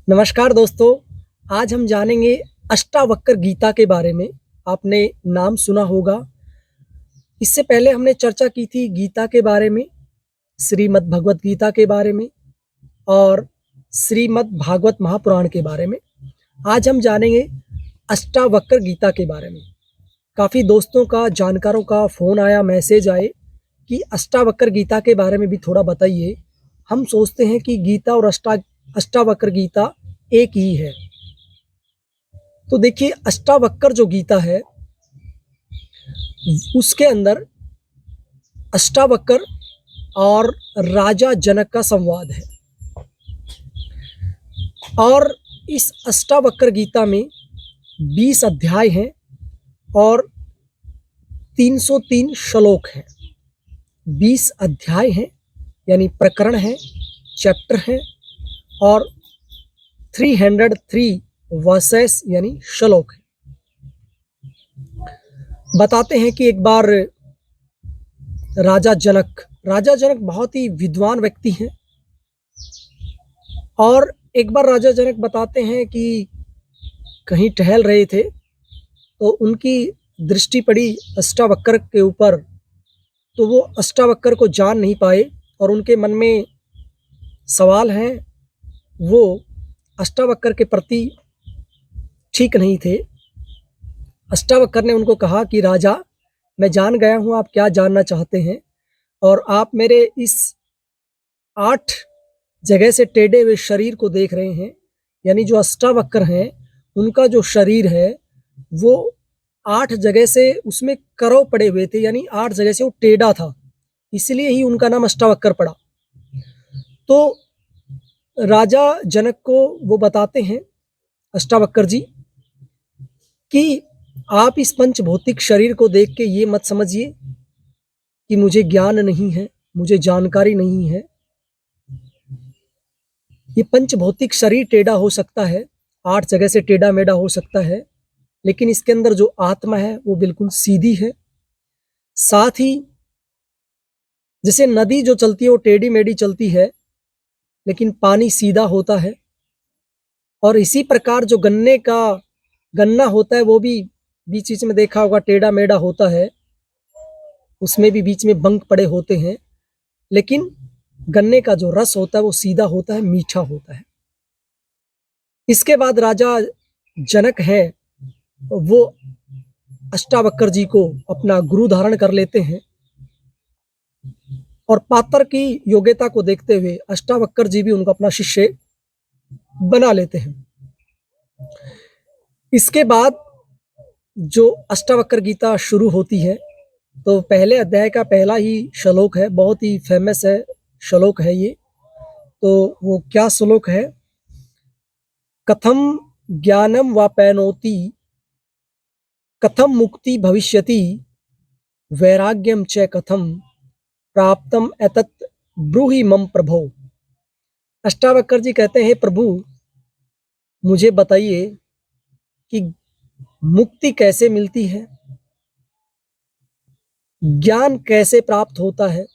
नमस्कार दोस्तों, आज हम जानेंगे अष्टावक्र गीता के बारे में। आपने नाम सुना होगा। इससे पहले हमने चर्चा की थी गीता के बारे में, श्रीमद् भगवत गीता के बारे में और श्रीमद् भागवत महापुराण के बारे में। आज हम जानेंगे अष्टावक्र गीता के बारे में। काफ़ी दोस्तों का, जानकारों का फ़ोन आया, मैसेज आए कि अष्टावक्र गीता के बारे में भी थोड़ा बताइए। हम सोचते हैं कि गीता और अष्टावक्र गीता एक ही है। तो देखिए, अष्टावक्र जो गीता है उसके अंदर अष्टावक्र और राजा जनक का संवाद है। और इस अष्टावक्र गीता में 20 अध्याय हैं और 303 श्लोक हैं। 20 अध्याय हैं यानी प्रकरण हैं, चैप्टर हैं और 303 वर्सेस यानी श्लोक है। बताते हैं कि एक बार राजा जनक बहुत ही विद्वान व्यक्ति हैं और एक बार राजा जनक बताते हैं कि कहीं टहल रहे थे तो उनकी दृष्टि पड़ी अष्टावक्र के ऊपर। तो वो अष्टावक्र को जान नहीं पाए और उनके मन में सवाल हैं, वो अष्टावक्र के प्रति ठीक नहीं थे। अष्टावक्र ने उनको कहा कि राजा, मैं जान गया हूँ आप क्या जानना चाहते हैं और आप मेरे इस 8 जगह से टेढ़े हुए शरीर को देख रहे हैं। यानी जो अष्टावक्र हैं उनका जो शरीर है वो 8 जगह से उसमें करव पड़े हुए थे, यानी 8 जगह से वो टेढ़ा था, इसलिए ही उनका नाम अष्टावक्र पड़ा। तो राजा जनक को वो बताते हैं अष्टावक्र जी कि आप इस पंच भौतिक शरीर को देख के ये मत समझिए कि मुझे ज्ञान नहीं है, मुझे जानकारी नहीं है। ये पंच भौतिक शरीर टेढ़ा हो सकता है, 8 जगह से टेढ़ा मेढ़ा हो सकता है, लेकिन इसके अंदर जो आत्मा है वो बिल्कुल सीधी है। साथ ही जैसे नदी जो चलती है वो टेढ़ी मेढ़ी चलती है, लेकिन पानी सीधा होता है। और इसी प्रकार जो गन्ना होता है वो भी बीच बीच में देखा होगा टेढ़ा मेढ़ा होता है, उसमें भी बीच में बंक पड़े होते हैं, लेकिन गन्ने का जो रस होता है वो सीधा होता है, मीठा होता है। इसके बाद राजा जनक है वो अष्टावक्र जी को अपना गुरु धारण कर लेते हैं और पात्र की योग्यता को देखते हुए अष्टावक्र जी भी उनको अपना शिष्य बना लेते हैं। इसके बाद जो अष्टावक्र गीता शुरू होती है, तो पहले अध्याय का पहला ही श्लोक है, बहुत ही फेमस है श्लोक है ये। तो वो क्या श्लोक है? कथम ज्ञानम वापैनोति, कथम मुक्ति भविष्यति, वैराग्यम च कथम प्राप्तम एतत् ब्रूहि मम प्रभो। अष्टावक्र जी कहते हैं, प्रभु मुझे बताइए कि मुक्ति कैसे मिलती है, ज्ञान कैसे प्राप्त होता है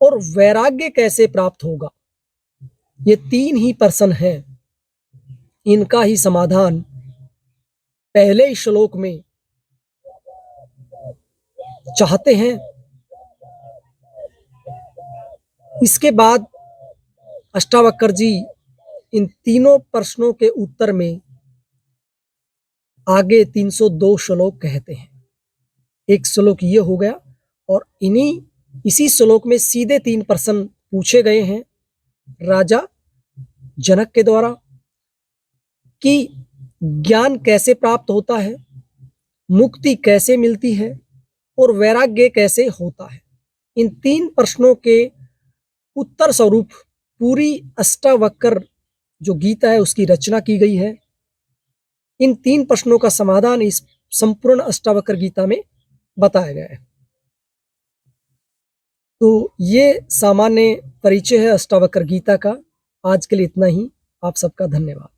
और वैराग्य कैसे प्राप्त होगा। ये 3 ही प्रश्न हैं, इनका ही समाधान पहले ही श्लोक में चाहते हैं। इसके बाद अष्टावक्र जी इन तीनों प्रश्नों के उत्तर में आगे 302 श्लोक कहते हैं। एक श्लोक ये हो गया और इसी श्लोक में सीधे 3 प्रश्न पूछे गए हैं राजा जनक के द्वारा कि ज्ञान कैसे प्राप्त होता है, मुक्ति कैसे मिलती है और वैराग्य कैसे होता है। इन 3 प्रश्नों के उत्तर स्वरूप पूरी अष्टावक्र जो गीता है उसकी रचना की गई है। इन 3 प्रश्नों का समाधान इस संपूर्ण अष्टावक्र गीता में बताया गया है। तो ये सामान्य परिचय है अष्टावक्र गीता का। आज के लिए इतना ही। आप सबका धन्यवाद।